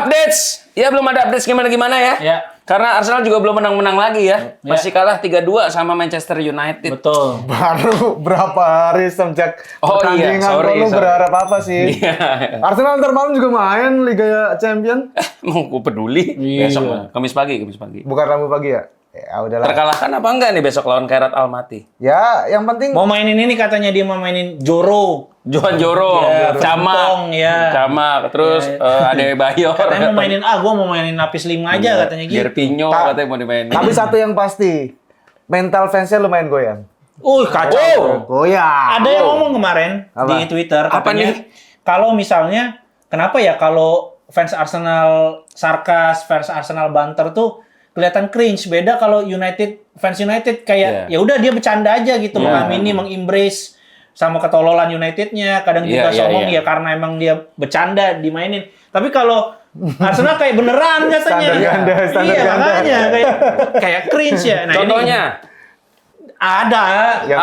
Updates. Ya belum ada updates gimana ya. Ya. Karena Arsenal juga belum menang-menang lagi ya. Masih kalah 3-2 sama Manchester United. Betul. Baru berapa hari sejak Oh iya, pertandingan sorry. lu berharap apa sih? Iya. Arsenal ntar malam juga main Liga Champion. Mau gue peduli. Iya. Besok mah. Kamis pagi. Bukan Rabu pagi ya? Ya udahlah. Terkalahkan apa enggak nih besok lawan Kairat Almaty? Ya, yang penting Mau mainin ini katanya dia mau mainin Joro. Johan Joro, Ya, Camak, Vertonghen, ya. Camak, terus Ade Bayor. Katanya mau mainin gua mau mainin lapis 5 aja katanya gitu. Gervinho Ta- katanya mau dimainin. tapi satu yang pasti, mental fansnya lumayan goyang. Kacau. Goyang. Ada yang ngomong kemarin Apa? di Twitter Apa katanya nih? kalau misalnya kenapa ya kalau fans Arsenal sarkas, fans Arsenal banter tuh kelihatan cringe. Beda kalau fans United kayak ya udah dia bercanda aja gitu, mengamini, mengembrace sama ketololan Unitednya. Kadang juga sombong ya karena emang dia bercanda dimainin. Tapi kalau Arsenal kayak beneran katanya. Standar Iya, ganda. makanya kayak cringe ya. Nah, Contohnya ini ada.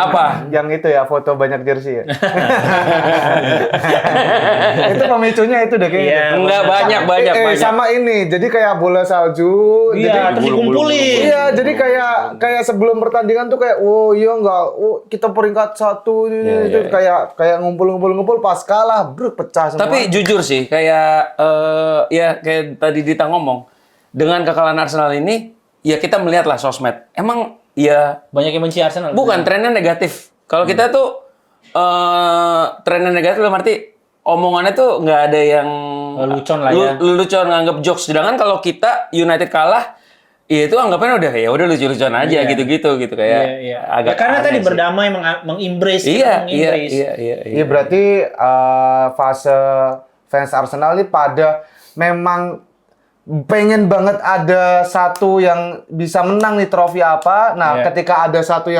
apa? Yang itu ya, foto banyak jersey ya. Itu pemicunya itu deh kayaknya. Iya. Enggak banyak. Sama ini, jadi kayak bola salju. Iya, jadi, terus dikumpulin. Iya, jadi kayak sebelum pertandingan tuh kayak, oh iya enggak, kita peringkat 1 ini, itu kayak ngumpul pas kalah, bruk pecah semua. Tapi jujur sih, kayak ya kayak tadi Dita ngomong, dengan kekalahan Arsenal ini, ya kita melihat lah sosmed. Emang ya Banyak yang benci Arsenal. bukan trennya negatif. Kalau kita tuh trennya negatif dalam arti omongannya tuh nggak ada yang Lelucon lah ya. lelucon nganggap jokes. Sedangkan kalau kita United kalah, ya itu anggapannya udah lucu-lucuan aja gitu kayak Iya. agak Ya, karena aneh tadi sih. berdamai mengembrace. Iya. Iya berarti fase fans Arsenal ini pada memang pengen banget ada satu yang bisa menang nih trofi apa. Nah, ketika ada satu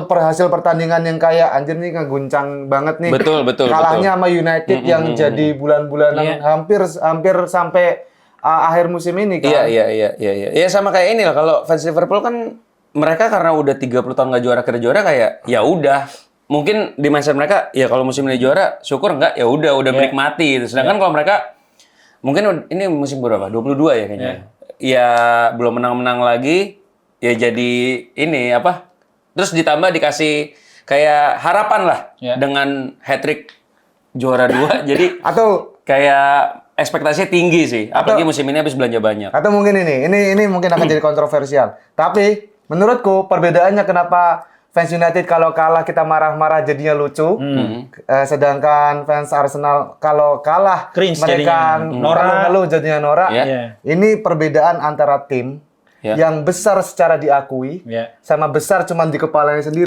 hasil pertandingan yang kayak anjir nih ngeguncang banget nih. Betul. Kalahnya sama United yang jadi bulan-bulanan hampir sampai akhir musim ini kan. Iya. Ya sama kayak ini lah, kalau fans Liverpool kan mereka karena udah 30 tahun nggak juara kayak ya udah. Mungkin di mindset mereka ya kalau musim ini juara syukur enggak ya udah menikmati gitu. Sedangkan kalau mereka mungkin ini musim berapa? 22 ya kayaknya. Ya belum menang-menang lagi ya jadi ini apa? Terus ditambah dikasih kayak harapan lah dengan hat-trick juara 2 jadi Atau kayak ekspektasinya tinggi sih. Apalagi musim ini habis belanja banyak. Atau mungkin ini mungkin akan jadi kontroversial. Tapi menurutku perbedaannya kenapa fans United kalau kalah kita marah-marah jadinya lucu, sedangkan fans Arsenal kalau kalah Cringe mereka jadinya. ngeluh jadinya norak. Ya. Ini perbedaan antara tim yang besar secara diakui sama besar cuman di kepalanya sendiri.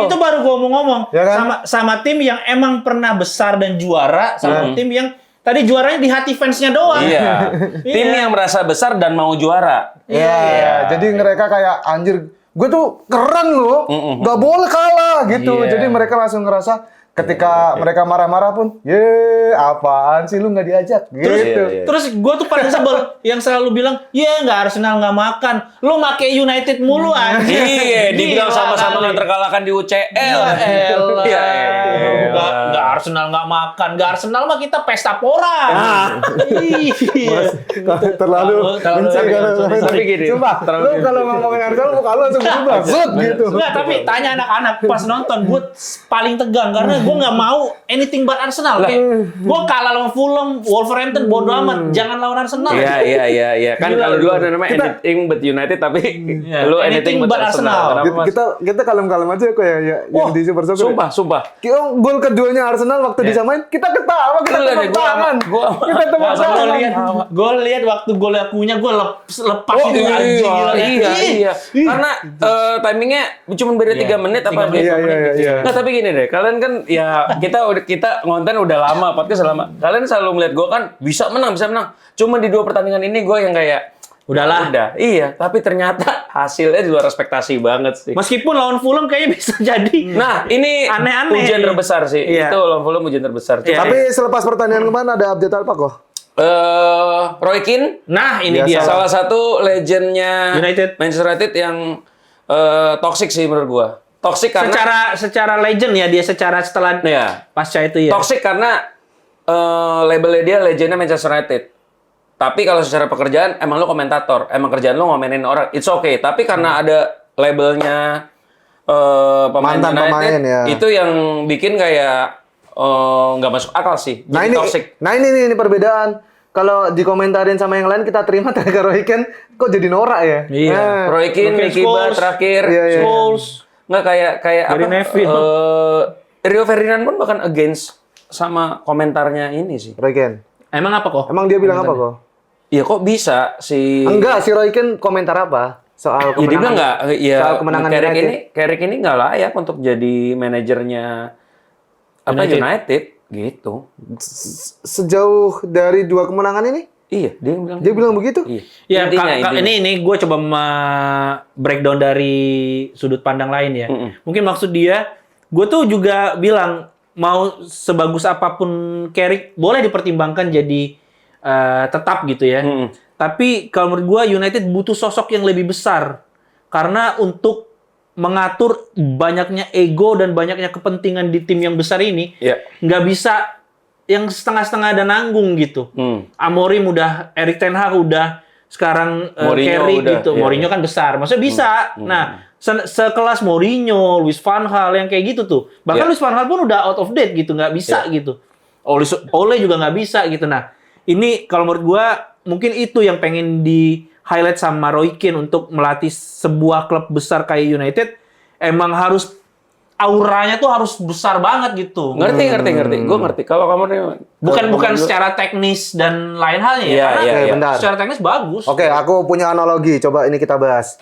Itu baru gua mau ngomong. Ya kan? Sama tim yang emang pernah besar dan juara, sama tim yang tadi juaranya di hati fansnya doang. Iya. Tim yang merasa besar dan mau juara. Iya. Jadi mereka kayak anjir, gue tuh keren loh, nggak boleh kalah gitu. Jadi mereka langsung ngerasa ketika mereka marah-marah pun, apaan sih lu nggak diajak gitu. Terus gue tuh paling sebel yang selalu bilang, nggak Arsenal nggak makan, lu make United mulu anjing. Iya, dibilang sama-sama nggak terkalahkan di UCL. Nggak Arsenal nggak makan, nggak Arsenal mah kita pesta pora. Terlalu Tapi gini, Sumpah, lu kalau ngomongin Arsenal muka lu langsung berubah, gitu. Nggak, tapi tanya anak-anak pas nonton, gue paling tegang karena gue nggak mau anything but Arsenal. Gue kalah lawan Fulham, Wolverhampton, bodo amat, jangan lawan Arsenal. Iya. Kan kalau dulu ada namanya anything but United, tapi lu anything but Arsenal. Kenapa, Mas? Kita kalem-kalem aja kok ya yang di Super Soccer. Sumpah. Gol keduanya Arsenal waktu disamain, kita ketawa, kita tepuk tangan. Kita tepuk tangan. Gue lihat waktu gol akunya gue lepas itu anjing. Iya. Karena timingnya cuma beda 3 menit apa Iya. Nah, tapi gini deh, kalian kan ya kita ngonten udah lama, podcast udah lama. Kalian selalu melihat gue kan bisa menang. Cuma di 2 pertandingan ini gue yang kayak udah. Iya, tapi ternyata hasilnya di luar ekspektasi banget sih. Meskipun lawan Fulham kayaknya bisa jadi. Nah, ini Aneh-aneh. ujian terbesar sih. Iya. Itu lawan Fulham ujian terbesar. Tapi selepas pertandingan kemarin ada update apa kok? Roy Keane, Nah, ini Biasa dia. salah satu legendnya United. Manchester United yang toxic sih menurut gua. Toxic karena Secara legend ya dia secara setelah ya, pasca itu ya. toxic karena labelnya dia legendnya Manchester United. Tapi kalau secara pekerjaan emang lu komentator, emang kerjaan lu ngomenin orang, it's okay. Tapi karena ada labelnya pemain Mantan United, pemain, ya. itu yang bikin kayak nggak masuk akal sih. Nah Jadi ini, toxic. ini perbedaan. Kalau dikomentarin sama yang lain kita terima, tapi Roy Keane kok jadi norak ya? Iya. Roy Keane, Roy Keane, Mikiba Scholes. terakhir, Iya, iya. Scholes. Nggak kayak Gary Neville. Rio Ferdinand pun bahkan against sama komentarnya ini sih. Roy Keane. Emang apa kok? Emang dia bilang apa kok? Iya kok bisa si Enggak, si Roy Keane komentar apa? Soal Ya dia bilang nggak, ya soal kemenangan United. Carrick ini nggak layak untuk jadi manajernya United gitu. Sejauh dari 2 kemenangan ini, Iya, dia bilang begitu. Iya. Ya, Intinya. ini gue coba breakdown dari sudut pandang lain ya. Mungkin maksud dia, gue tuh juga bilang mau sebagus apapun Carrick boleh dipertimbangkan jadi tetap gitu ya. Tapi kalau menurut gue United butuh sosok yang lebih besar karena untuk mengatur banyaknya ego dan banyaknya kepentingan di tim yang besar ini, Iya. nggak bisa yang setengah-setengah ada nanggung gitu. Amorim udah, Erik ten Hag udah, sekarang Mourinho Carrick udah, gitu. iya. Mourinho kan besar, maksudnya bisa. Nah, sekelas Mourinho, Luis van Gaal yang kayak gitu tuh. Bahkan Iya. Luis van Gaal pun udah out of date gitu, nggak bisa gitu. Ole juga nggak bisa gitu. Nah, ini kalau menurut gua mungkin itu yang pengen di highlight sama Roy Keane untuk melatih sebuah klub besar kayak United. Emang harus auranya tuh harus besar banget gitu. Ngerti. Gue ngerti. Kalau kamu nih, Bukan secara teknis dan lain halnya ya. Iya, Karena iya, iya. Bentar. secara teknis bagus. Oke, aku punya analogi. Coba ini kita bahas.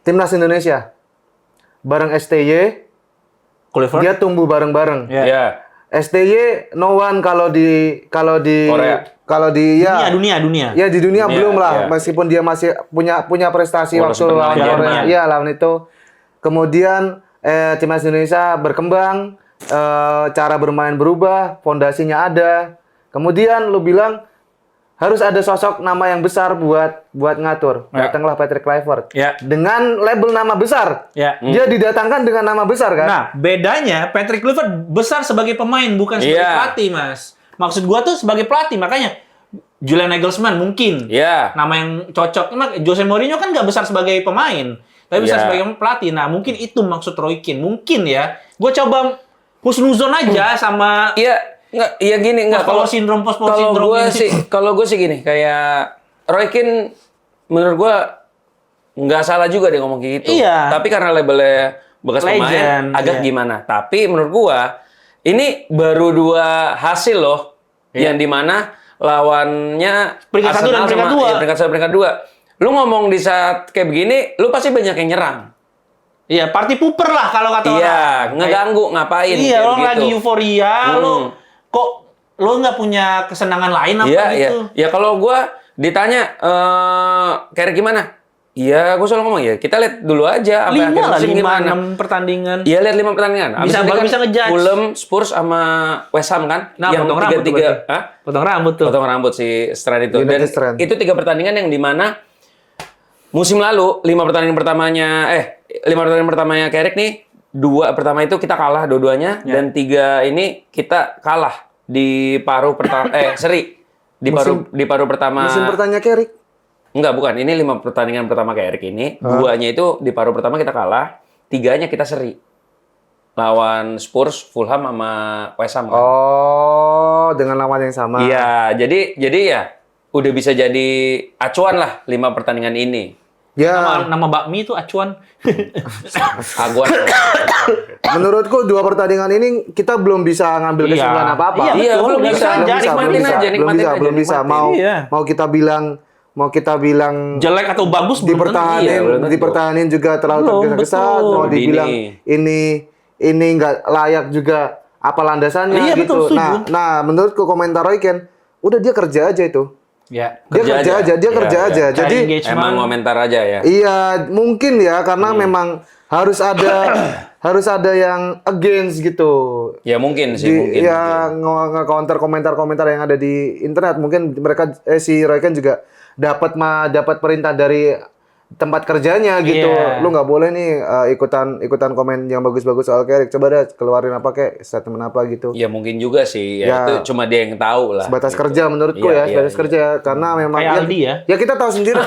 Timnas Indonesia bareng STY, Clifford. dia tumbuh bareng-bareng. Ya. Iya. STY no one kalau di Korea. kalau di ya Dunia. ya di dunia Iya, belum lah, iya. meskipun dia masih punya prestasi Walaupun waktu lawan lawan Korea. Jerman. Iya, lawan itu. Kemudian timnas Indonesia berkembang, cara bermain berubah, fondasinya ada. Kemudian lu bilang harus ada sosok nama yang besar buat ngatur. Ya. Datanglah Patrick Kluivert. Ya. Dengan label nama besar. Ya. Dia didatangkan dengan nama besar kan? Nah, bedanya Patrick Kluivert besar sebagai pemain bukan sebagai Iya. pelatih, Mas. Maksud gua tuh sebagai pelatih, makanya Julian Nagelsmann mungkin Iya. nama yang cocok. Emang Jose Mourinho kan nggak besar sebagai pemain, tapi besar Iya. sebagai pelatih. Nah, mungkin itu maksud Roy Keane. Mungkin ya. Gua coba husnuzon aja sama Iya, iya gini enggak post-post syndrome ini. Kalau gue sih gini, kayak Roy Keane menurut gue nggak salah juga dia ngomong kayak gitu. Iya. Tapi karena labelnya bekas Legend, pemain agak iya. gimana. Tapi menurut gue ini baru 2 hasil loh Iya. yang dimana lawannya Peringkat 1 dan Arsenal peringkat sama- 2. iya, peringkat 1 peringkat 2. Lu ngomong di saat kayak begini, lu pasti banyak yang nyerang. Iya, party pooper lah kalau kata orang. Iya, ngeganggu ngapain Iya, kayak orang begitu. lagi euforia, kok lo nggak punya kesenangan lain apa Iya, gitu? iya. Ya kalau gua ditanya kayak gimana? Iya, gua selalu ngomong ya, kita lihat dulu aja sampai 5 lah, musim 5-6 pertandingan. Iya, lihat 5 pertandingan. Bisa- ini baru bisa ngejudge. Fulham, Spurs sama West Ham kan? Nah, potong rambut tuh 3-3. berarti. Hah? Potong rambut tuh. Potong rambut si Strand itu. Dan United Strand. itu 3 pertandingan yang dimana musim lalu 5 pertandingan pertamanya Carrick nih, 2 pertama itu kita kalah dua-duanya dan 3 ini kita kalah di paruh pertama seri di paruh pertama. Musim pertanyaan Carrick. Enggak, bukan. Ini 5 pertandingan pertama Carrick ini, 2-nya itu di paruh pertama kita kalah, 3-nya kita seri. Lawan Spurs, Fulham sama West Ham. Kan? Oh, dengan lawan yang sama. Iya, jadi ya udah bisa jadi acuan lah 5 pertandingan ini. Ya, Nama bakmi itu acuan. Aguan. menurutku 2 pertandingan ini kita belum bisa ngambil Iya. kesimpulan apa-apa. Iya, Iya, betul. belum Nggak bisa. bisa. Nikmatin aja, belum bisa. nikmatin. Iya. Mau kita bilang Jelek atau bagus belum tentu. dipertahanin, Iya, belum tentu. dipertahanin juga terlalu Belum, tergesa-gesa. betul. Mau dibilang ini nggak layak juga apa landasannya Iya, betul, gitu. setuju. Nah, menurutku komentar Roy Keane, udah dia kerja aja itu. Ya. Dia kerja aja, dia Iya, kerja iya. aja. Cari Jadi engagement. Emang komentar aja ya. iya, mungkin ya karena memang harus ada yang against gitu. Ya mungkin sih, mungkin. Ya nge-counter komentar-komentar yang ada di internet. Mungkin mereka si Roy Keane juga dapat perintah dari tempat kerjanya gitu. Iya. Lu nggak boleh nih ikutan komen yang bagus-bagus soal Carrick. Coba deh keluarin apa kayak statement apa gitu. Ya mungkin juga sih. Ya, Ya. itu cuma dia yang tahu lah. Sebatas gitu. kerja menurutku Iya, sebatas iya, kerja karena memang Kayak Aldi ya. Ya kita tahu sendiri.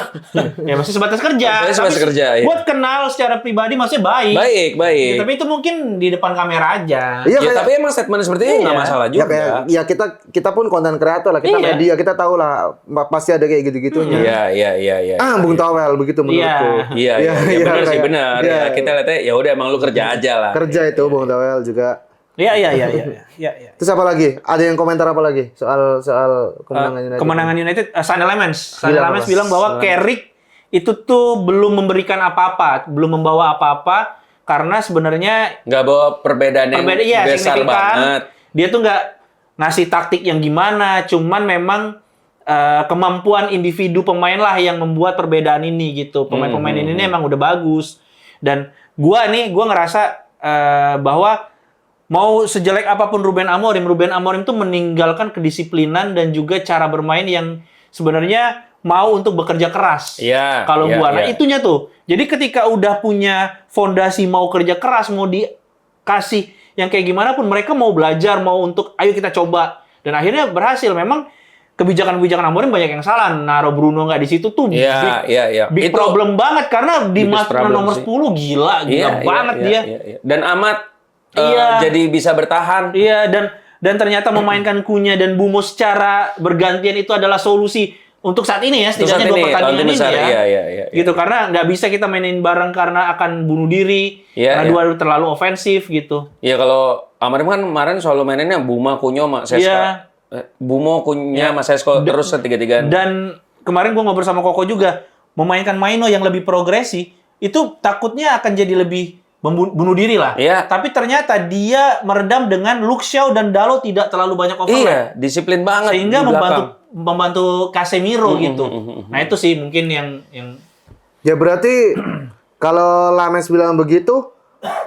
Ya masih sebatas kerja. Saya sebatas Tapi kerja, iya. Buat kenal secara pribadi maksudnya baik. Baik, Ya, baik. tapi itu mungkin di depan kamera aja. Iya, Ya, kayak- tapi emang statement seperti itu nggak Iya. masalah Ya juga. kayak ya kita pun konten kreator lah, kita Iya. media, kita tahu lah pasti ada kayak gitu-gitunya. Iya. Bung Towel begitu menurutku. Iya, benar sih kayak- benar. iya. Ya, kita lihatnya ya udah emang lu kerja aja lah. Kerja itu Bung Towel juga. Iya. Terus apa lagi? Ada yang komentar apa lagi soal kemenangan United? Kemenangan United, Sun Elements. Sun Bilang Elements apa? bilang bahwa Sun Carrick itu tuh belum memberikan apa-apa, belum membawa apa-apa karena sebenarnya Nggak bawa perbedaan yang iya, besar signifikan. banget. Dia tuh nggak ngasih taktik yang gimana, cuman memang kemampuan individu pemain lah yang membuat perbedaan ini gitu. Pemain-pemain ini emang udah bagus. Dan gua ngerasa bahwa mau sejelek apapun Ruben Amorim tuh meninggalkan kedisiplinan dan juga cara bermain yang sebenarnya mau untuk bekerja keras. Iya, Kalau iya, gua, nah iya. itunya tuh. Jadi ketika udah punya fondasi mau kerja keras, mau dikasih yang kayak gimana pun, mereka mau belajar, mau untuk ayo kita coba. Dan akhirnya berhasil. Memang kebijakan-kebijakan Amorim banyak yang salah. Naruh Bruno nggak di situ tuh Iya. big Itu problem banget karena di biggest problem nomor sih. 10 gila banget dia. Iya. Dan Amat Iya. jadi bisa bertahan. Iya, dan ternyata memainkan Cunha dan Bumo secara bergantian itu adalah solusi untuk saat ini ya, setidaknya Untuk saat 2 ini, pertandingan lawan tim ini besar. ya. Iya. Gitu, karena nggak bisa kita mainin bareng karena akan bunuh diri, Iya, karena iya. dua terlalu ofensif gitu. Iya, kalau Amorim kan kemarin selalu maininnya Buma, Cunha, sama Sesko. Iya. Bumo, Cunha, sama Sesko terus ketiga-tigaan. Dan kemarin gua ngobrol sama Koko juga, memainkan Maino yang lebih progresi, itu takutnya akan jadi lebih bunuh diri lah. Iya. Tapi ternyata dia meredam dengan Luke Shaw dan Dalot tidak terlalu banyak overlap. Iya, disiplin banget Sehingga di belakang. membantu Casemiro gitu. Nah, itu sih mungkin yang Ya berarti kalau Lames bilang begitu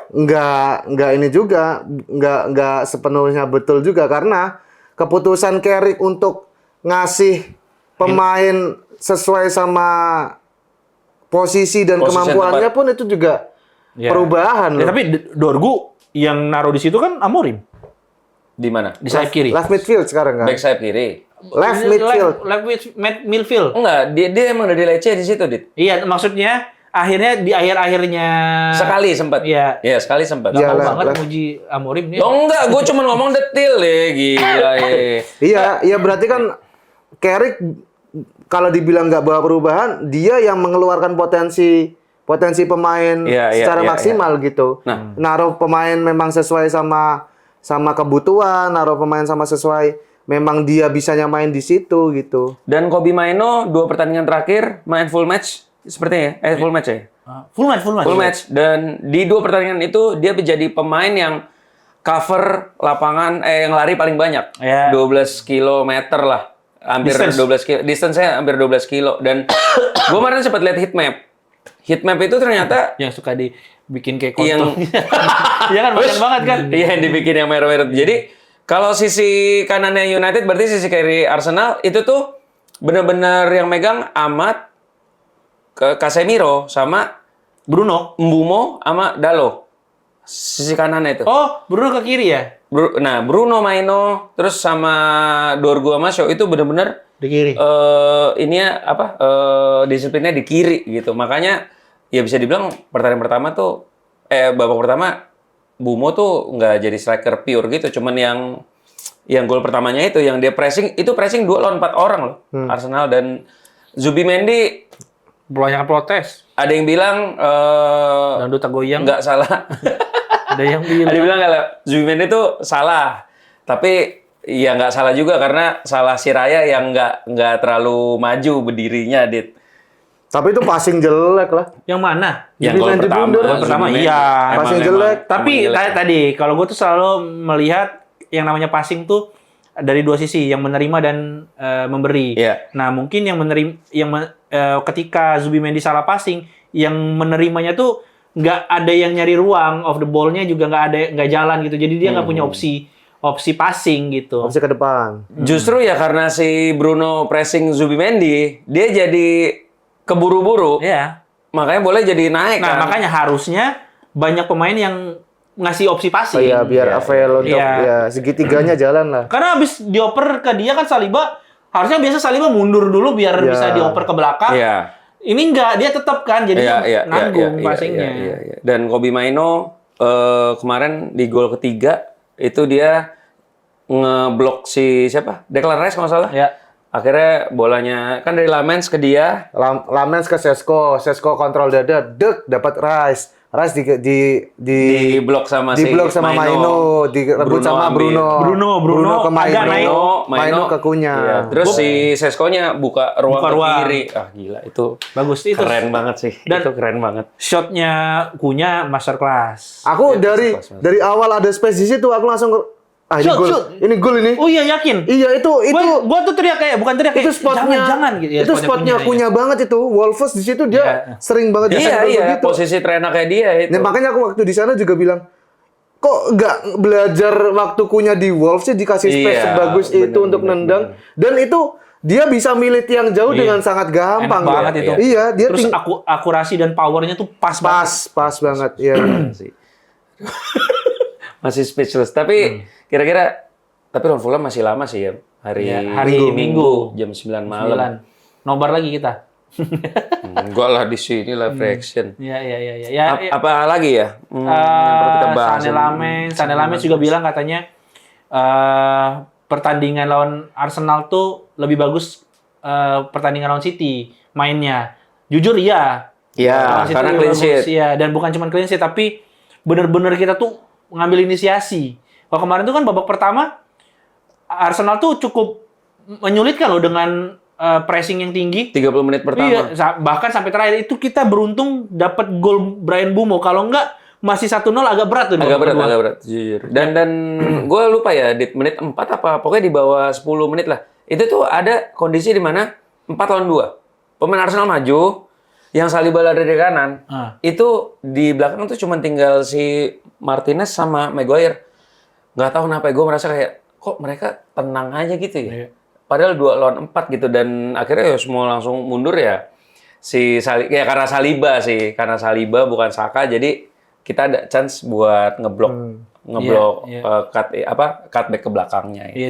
nggak ini juga nggak sepenuhnya betul juga karena keputusan Carrick untuk ngasih pemain sesuai sama posisi dan Posisi kemampuannya tepat. pun itu juga Ya. perubahan Ya, loh. tapi Dorgu yang naruh di situ kan Amorim Di mana? di sayap kiri. Left midfield sekarang kan. Back sayap kiri. Left midfield. Midfield. Enggak, dia emang udah dilece di situ, Dit. Iya, maksudnya akhirnya di akhir-akhirnya Sekali sempat. Iya. Iya, sekali sempat. Gak Iya, mau lah, banget lah. muji Amorim nih. Oh enggak, gue cuma ngomong detil deh, gila ya. Iya berarti kan Carrick kalau dibilang nggak bawa perubahan, dia yang mengeluarkan potensi pemain Iya, secara iya, maksimal gitu. Nah. Naruh pemain memang sesuai sama kebutuhan, naruh pemain sama sesuai memang dia bisanya main di situ gitu. Dan Kobe Maino 2 pertandingan terakhir main full match sepertinya ya. Full match ya. Full match. Full match dan di 2 pertandingan itu dia menjadi pemain yang cover lapangan yang lari paling banyak. Iya. 12 kilometer lah. Hampir Distance. 12 kilo. Distance-nya hampir 12 kilo dan gue kemarin sempat lihat heat map. Heat map itu ternyata Yang suka dibikin kayak Yang- kontol. Iya kan, banyak banget kan. iya yang dibikin yang merah-merah. Jadi kalau sisi kanannya United berarti sisi kiri Arsenal itu tuh benar-benar yang megang Amat, Casemiro sama Bruno. Mbumo sama Dalo. Sisi kanannya itu. Oh, Bruno ke kiri ya? Nah, Bruno Maino terus sama Dorgu sama Shaw itu benar-benar Di kiri. disiplinnya di kiri gitu. Makanya ya bisa dibilang pertandingan pertama tuh babak pertama Bumo tuh nggak jadi striker pure gitu, cuman yang gol pertamanya itu yang dia pressing 2 lawan 4 orang loh. Arsenal dan Zubimendi Banyak protes. ada yang bilang Dan Duta goyang. nggak salah. Ada yang bilang. Ada yang bilang kalau Zubimendi itu salah. Tapi ya nggak salah juga karena salah si Raya yang nggak terlalu maju berdirinya, Dit. Tapi itu passing jelek lah. Yang mana? Yang gol Zubimendi pertama. blunder. Gol pertama, Zubimendi. iya. Passing jelek. Tapi emang jelek. tadi kalau gue tuh selalu melihat yang namanya passing tuh dari 2 sisi, yang menerima dan memberi. Iya. Nah, mungkin yang menerima ketika Zubimendi salah passing, yang menerimanya tuh nggak ada yang nyari ruang, off the ball-nya juga nggak jalan gitu. Jadi dia nggak punya opsi passing gitu. Opsi ke depan. Justru ya karena si Bruno pressing Zubimendi, dia jadi keburu-buru. Iya. makanya boleh jadi naik Nah, kan. makanya harusnya banyak pemain yang ngasih opsi passing. Iya, biar avail untuk Iya. ya segitiganya jalan lah. Karena habis dioper ke dia kan Saliba, harusnya biasa Saliba mundur dulu biar Iya. bisa dioper ke belakang. Iya. Ini enggak, dia tetap kan jadi nanggung passingnya. Iya. Dan Kobbie Mainoo kemarin di gol ketiga itu dia ngeblok si siapa? Declan Rice kalau nggak salah. Ya. Akhirnya bolanya kan dari Lamens ke dia. Lamens ke Sesko kontrol dada, dapat Rice di Blok sama di blok sama Mainoo, direbut sama ambil. Bruno ke agak naik. Mainoo ke Cunha. Iya, terus si Seskonya buka ruang ke kiri. Ah gila itu. Bagus itu. Keren banget sih. Dan- itu keren banget. Shotnya Cunha masterclass. Aku Ya, dari pas. awal ada space di situ aku langsung ini Shoot, gol. shoot. Ini gol ini. Oh iya yakin. Iya itu Gua tuh teriak kayak bukan teriak itu kayak spotnya jangan gitu. Ya, itu spotnya Cunha banget itu. Wolves di situ dia Iya. sering banget Iya, disenggol begitu. posisi terenak kayak dia itu. Nah, makanya aku waktu di sana juga bilang kok nggak belajar waktu Cunha di Wolves sih dikasih space Iya, sebagus itu bener, untuk bener, nendang dan itu dia bisa milih tiang jauh dengan sangat gampang. Enak banget itu. Iya, dia Terus akurasi dan powernya tuh pas banget. pas banget. Iya. sih. Masih speechless. Tapi kira-kira tapi lawan Fulham masih lama sih ya. Hari Minggu. jam 9 malam. 9. Nobar lagi kita. Enggak lah di sini live reaction. Iya. Ya, Apa lagi ya? Yang perlu kita bahas. Sane Lames juga bilang katanya pertandingan lawan Arsenal tuh lebih bagus pertandingan lawan City mainnya. Jujur iya. Iya, Lawan City karena lebih clean sheet. bagus, iya, dan bukan cuma clean sheet tapi bener-bener kita tuh ngambil inisiasi. Kalau kemarin tuh kan babak pertama Arsenal tuh cukup menyulitkan loh dengan pressing yang tinggi. 30 menit pertama. Iya, bahkan sampai terakhir itu kita beruntung dapat gol Brian Bumo. Kalau enggak masih 1-0 agak berat tuh. Agak berat, jujur. Dan gue lupa ya, di menit 4 apa, pokoknya di bawah 10 menit lah. Itu tuh ada kondisi di mana 4 lawan 2. Pemain Arsenal maju, yang Saliba lari dari kanan. Itu di belakang tuh cuma tinggal si Martinez sama Maguire. Nggak tahu kenapa, gue merasa kayak, kok mereka tenang aja gitu ya. Iya. Padahal 2 lawan 4 gitu, dan akhirnya ya semua langsung mundur ya. Ya karena Saliba bukan Saka, jadi kita ada chance buat ngeblok cutback ke belakangnya. Ya. Iya,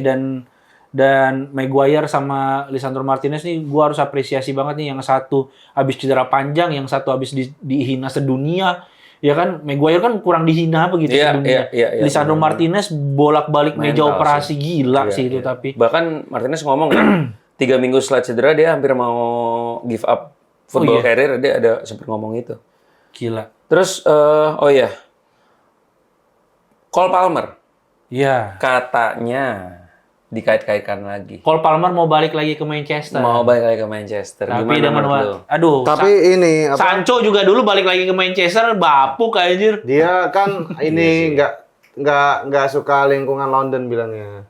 dan Maguire sama Lisandro Martinez nih gua harus apresiasi banget nih, yang satu habis cedera panjang, yang satu habis dihina sedunia. Ya kan, Maguire kan kurang dihina apa gitu sedunia. Iya, Lisandro Martinez bolak-balik meja Mental operasi gila Iya, sih itu iya. tapi. Bahkan Martinez ngomong kan 3 minggu setelah cedera dia hampir mau give up football iya. career, dia ada sempat ngomong itu. Gila. Terus Cole Palmer Iya. katanya dikait-kaitkan lagi. Cole Palmer mau balik lagi ke Manchester. Mau balik lagi ke Manchester. Tapi Gimana dengan menurut lu? aduh. Tapi ini apa? Sancho juga dulu balik lagi ke Manchester, bapuk anjir. Dia kan ini nggak suka lingkungan London bilangnya.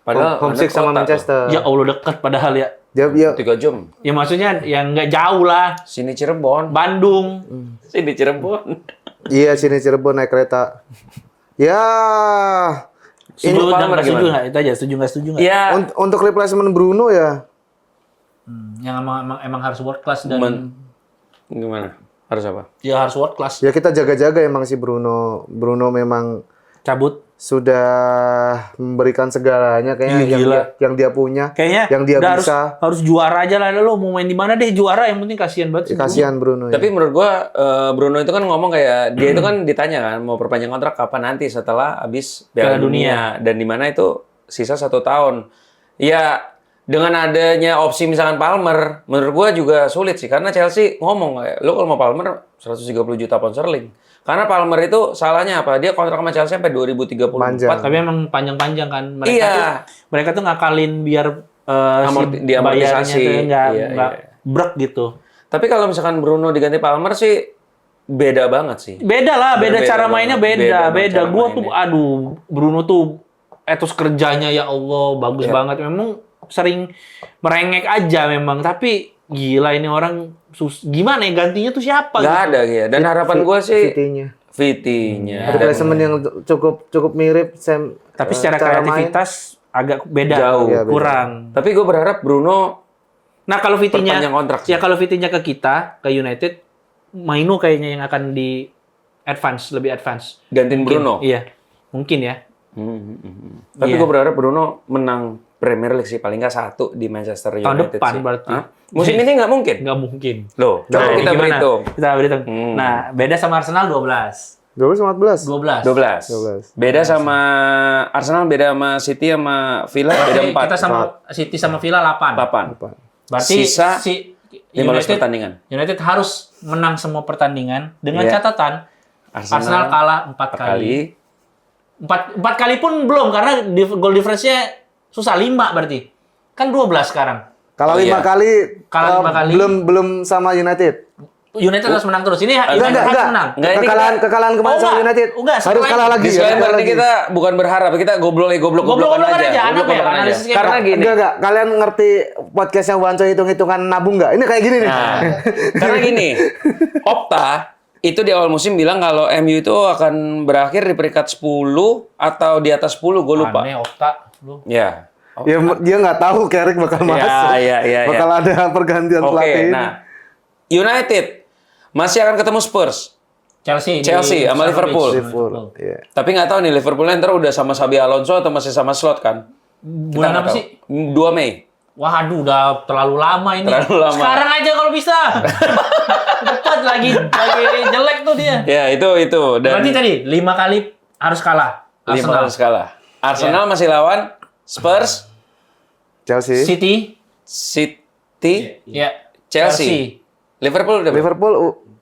Padahal homesick sama kota Manchester. Ya Allah, dekat padahal ya. Dia tuh, 3 jam. Ya maksudnya yang nggak jauh lah. Sini Cirebon. Bandung. Sini Cirebon. iya sini Cirebon naik kereta. Ya Setuju Palmer nggak setuju gimana? nggak? Itu aja, setuju nggak setuju nggak? Ya, untuk replacement Bruno ya Yang emang harus world class dan gimana? Harus apa? ya harus world class. ya kita jaga-jaga emang si Bruno memang Cabut. sudah memberikan segalanya kayaknya Iya, gila. yang dia punya, Kayaknya yang dia udah bisa. harus juara aja lah, lo mau main di mana deh, juara yang penting. Kasihan banget sih. Kasihan Bruno. Ya. Tapi menurut gua Bruno itu kan ngomong kayak dia itu kan ditanya kan mau perpanjang kontrak kapan nanti setelah habis Piala Dunia, dan di mana itu sisa 1 tahun. Ya dengan adanya opsi misalkan Palmer, menurut gua juga sulit sih karena Chelsea ngomong kayak lu kalau mau Palmer 130 juta pound sterling. Karena Palmer itu salahnya apa? Dia kontrak sama Chelsea sampai 2034. Panjang. Tapi emang panjang-panjang kan. Iya. Mereka tuh ngakalin biar diamortisasi. bayarnya tuh nggak Iya. brek gitu. Tapi kalau misalkan Bruno diganti Palmer sih beda banget sih. Beda lah, beda cara banget. mainnya Beda beda. banget cara Gua mainnya. tuh aduh, Bruno tuh etos kerjanya ya Allah bagus banget. Memang sering merengek aja memang, tapi gila ini orang gimana ya gantinya tuh siapa Gak gitu. ada ya. Dan harapan gua sih Vitinya. Dan Replacement yang cukup mirip Sam. Tapi secara cara kreativitas agak beda, Jauh. Iya, beda. kurang. Tapi gue berharap Bruno Nah, kalau Vitinya perpanjang kontrak sih. ya kalau Vitinya ke kita, ke United Maino kayaknya yang akan di lebih advance. Gantiin Mungkin. Bruno. Iya, mungkin ya. Tapi Iya. gue berharap Bruno menang Premier League sih, paling nggak 1 di Manchester United Tahun depan sih. berarti. Hah? Musim ini nggak mungkin. Nggak mungkin. Loh, coba Nah, kita ini gimana? berhitung. Kita berhitung. Nah, beda sama Arsenal 12. 12 12. 12. Beda sama Arsenal, beda sama City sama Villa, beda 4. Kita sama City sama Villa 8. 8. Berarti Sisa si 15 pertandingan. United harus menang semua pertandingan dengan Iya. catatan Arsenal kalah 4 kali. kali. 4 kali pun belum karena goal difference-nya susah 5 berarti. Kan 12 sekarang. Kalau Oh, 5 iya. kali, Kalah 5 kali. belum sama United. United harus menang terus. Ini United Enggak. harus menang. Enggak, ini Kekalahan kemarin sama enggak. United. Enggak, Harus setelah kalah ini. lagi. Disclaimer harus nih, kita bukan berharap, kita goblok-goblokan Goblok-goblokan aja, aja. aneh ya, Goblok-goblokan aja. analisisnya Karena enggak. gini. Enggak. Kalian ngerti podcastnya Wanco hitung-hitungan nabung nggak? Ini kayak gini nih. Nah, karena gini, Opta itu di awal musim bilang kalau MU itu akan berakhir di peringkat 10 atau di atas 10, gue lupa. Aneh Opta lu. Ya. Ya, dia nggak tahu Carrick bakal masuk. Iya. Bakal ada pergantian Oke, pelatih. nah United masih akan ketemu Spurs. Chelsea sama Liverpool. Liverpool. Iya. Tapi nggak tahu nih Liverpool ntar udah sama Xabi Alonso atau masih sama Slot kan? Bulan nggak apa tahu. sih? 2 Mei. Waduh, udah terlalu lama ini. Terlalu lama. Sekarang aja kalau bisa. Cepat lagi jelek tuh dia. Ya itu dan Berarti tadi 5 kali harus kalah. 5 Arsenal, kali kalah. Arsenal masih lawan Spurs, Chelsea. City, ya. Chelsea. Liverpool udah Liverpool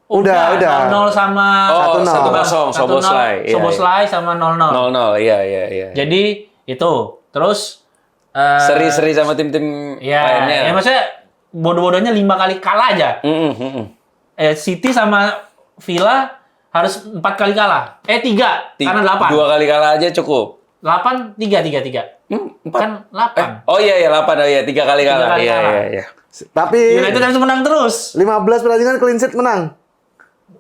udah. 0-0 sama Oh, 1-0. 1-0 Soboslai. Iya, Soboslai sama 0-0. 0-0. Iya. Jadi itu. Terus Seri-seri sama tim-tim ya, lainnya. ya maksudnya bodoh-bodohnya 5 kali kalah aja. City sama Villa harus 4 kali kalah. 3 karena 8. 2 kali kalah aja cukup. 8 3. 4. Kan 8. Oh iya 8. Oh iya 3 kali kalah. kali kalah. Iya. Tapi United harus menang terus. 15 pertandingan clean sheet menang.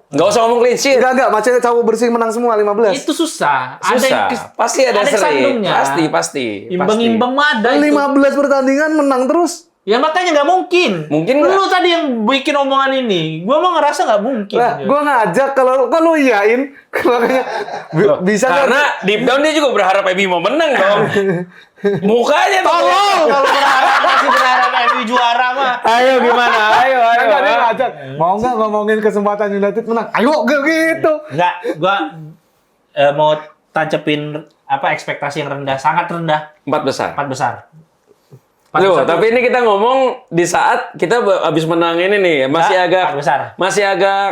Nggak usah ngomong clean sheet. Enggak, macamnya cawu bersih menang semua 15. Itu susah. Susah. Pasti ada seri. kesandungnya. Pasti. Imbang-imbang mah ada itu. 15 pertandingan menang terus. Ya makanya nggak mungkin. Mungkin Lu nggak? tadi yang bikin omongan ini. Gua mah ngerasa nggak mungkin. Lah, gua ngajak kalau lu iyain, makanya bisa nggak? Karena deep down dia juga berharap MU mau menang dong. Mukanya tuh. Tolong! Kalau masih berharap MU juara mah. Ayo gimana? Ayo. Kan dia ngajak. Mau nggak ngomongin kesempatan United menang? Ayo gitu. Enggak, gua mau tancepin ekspektasi yang rendah, sangat rendah, 4 besar. 4 besar. Loh, tapi ini kita ngomong di saat kita habis menang ini nih, masih Enggak, agak 4 besar. masih agak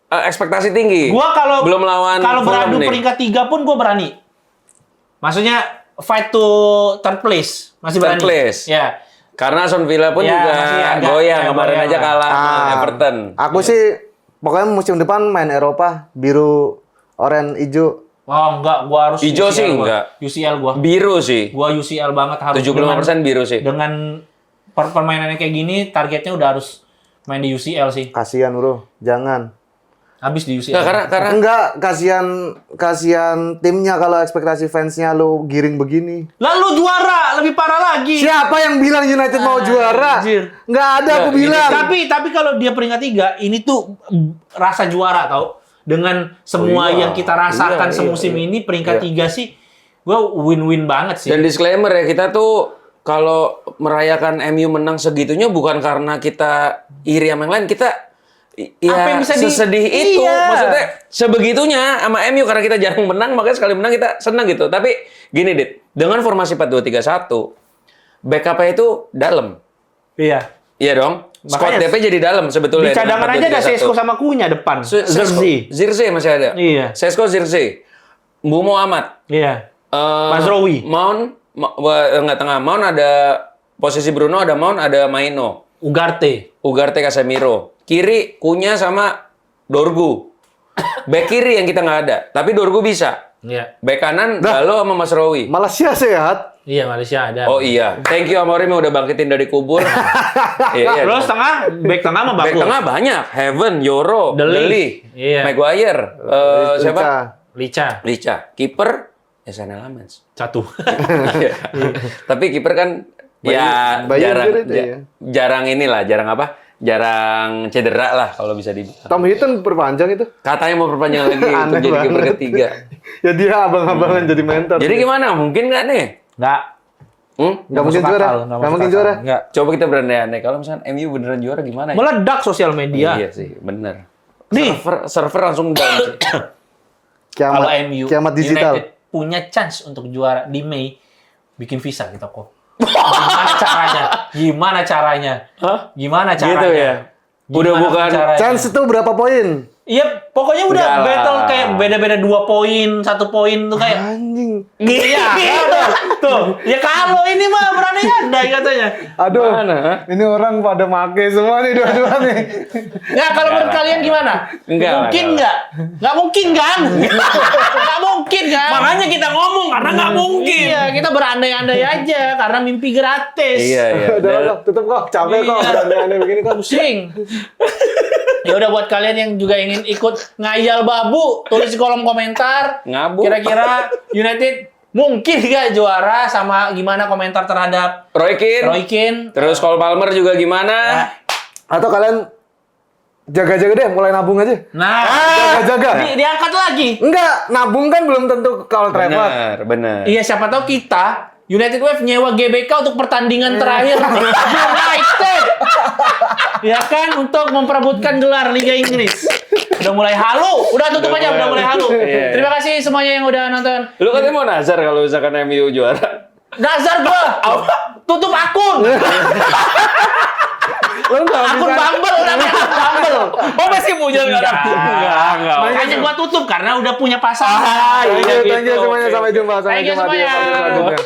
ekspektasi tinggi. Gua kalau belum lawan kalau Fulham beradu nih. peringkat 3 pun gua berani. Maksudnya fight to third place masih Third berani. place. Ya. Karena Aston Villa pun Ya, juga masih agak- goyang ya, kemarin goyang aja lah. kalah sama Everton. Aku sih pokoknya musim depan main Eropa biru, oranye, hijau. Oh enggak, gua harus Hijau UCL sih gua. enggak. UCL gua. Biru sih. Gua UCL banget harus 75% biru sih. dengan permainannya kayak gini targetnya udah harus main di UCL sih. Kasihan bro, jangan. Habis di UCL. Nggak, karena Enggak, kasihan timnya kalau ekspektasi fansnya lu giring begini. lalu juara lebih parah lagi. Siapa yang bilang United mau juara? anjir. Enggak ada aku Nggak, bilang. Tapi kalau dia peringkat 3, ini tuh rasa juara tau. Dengan semua Oh, iya. yang kita rasakan Iya, semusim iya. ini peringkat 3 sih gua win-win banget sih. dan disclaimer ya, kita tuh kalau merayakan MU menang segitunya bukan karena kita iri sama yang lain, kita ya Apa yang bisa sesedih itu. Iya. Maksudnya sebegitunya sama MU karena kita jarang menang, makanya sekali menang kita senang gitu. Tapi gini, Dit, dengan formasi 4-2-3-1, backupnya itu dalam. Iya. Iya dong. Squad Makanya DP jadi dalam sebetulnya. Di cadangan dengan aja ada 4-2-3-1. Sesko sama Kunya depan. Zerzi. Zirze masih ada. Iya. Sesko Zirze. Mbumo Ahmad. Iya. Eh, Mazraoui. Enggak tengah. Mount ada posisi Bruno, ada Mount, ada Maino. Ugarte. Ugarte, Casemiro. Kiri Kunya sama Dorgu. Back kiri yang kita nggak ada. Tapi Dorgu bisa. Iya. Back kanan Galo sama Mazraoui. Malaysia sehat. Iya, Malaysia ada. Oh iya. Thank you Amorim yang udah bangkitin dari kubur. Iya. Terus back tengah mah Back bagus. tengah banyak. Heaven, Yoro, De Ligt. Deli, Iya. Maguire, siapa? Lica. Lica. Kiper ya Sana Lamens. Catu. Tapi kiper kan ya Bayu jarang Gere itu ya. jarang inilah, jarang apa? jarang cedera lah kalau bisa dibilang. Tom Hinton perpanjang itu. Katanya mau perpanjang lagi untuk Aneh jadi kiper banget. ketiga. Ya dia abang-abangan jadi mentor. Jadi gimana? Mungkin nggak nih? Nggak. Nggak mungkin juara. Nggak mungkin juara. Nggak. Coba kita berandai-andai. Kalau misalnya MU beneran juara gimana ya? Meledak sosial media. Iya sih, bener. Nih. Server langsung down sih. Kalau Kiamat, MU kiamat digital. United punya chance untuk juara di Mei, bikin visa kita kok. Gimana caranya? Gimana caranya? Hah? Gimana caranya? Gitu ya? Udah Gimana bukan caranya? Chance itu berapa poin? Iya, pokoknya udah Udah lah. battle kayak beda-beda 2 poin, 1 poin tuh kayak. Anjing. Iya, tuh. Ya kalau ini mah berandai-andai katanya. Aduh. Mana? Ini orang pada make semua nih dua-dua nih. Ya kalau menurut kalian gimana? Enggak lah, Mungkin enggak nggak? Nggak mungkin kan? Nggak mungkin kan? Makanya kita ngomong karena nggak mungkin. Iya, kita berandai-andai aja karena mimpi gratis. Iya, iya. Udah lah, tutup kok. Capek kok. Iya. Aneh-aneh begini kok. Pusing. Ya udah buat kalian yang juga ingin ikut ngayal babu, tulis di kolom komentar. Ngabu. Kira-kira United mungkin gak juara, sama gimana komentar terhadap Roy Keane. Terus Cole Palmer juga gimana? Atau kalian jaga-jaga deh, mulai nabung aja. Nah, Jaga-jaga. diangkat lagi. Enggak, nabung kan belum tentu ke Old Trafford. Bener. Iya, siapa tahu kita United Wave nyewa GBK untuk pertandingan terakhir United. Ya kan, untuk memperebutkan gelar Liga Inggris. Udah mulai halu, udah tutup aja, udah mulai halu. Iya. Terima kasih semuanya yang udah nonton. Lu katanya mau nazar kalau misalkan MU juara. Nazar gua, tutup akun. Lu nggak Akun bisa. Bumble udah Bumble. Oh masih punya sekarang? Enggak. Makanya gua tutup karena udah punya pasangan. Thank you Iya, gitu. semuanya. Sampai jumpa. Sampai Thank you jumpa di semuanya. episode selanjutnya.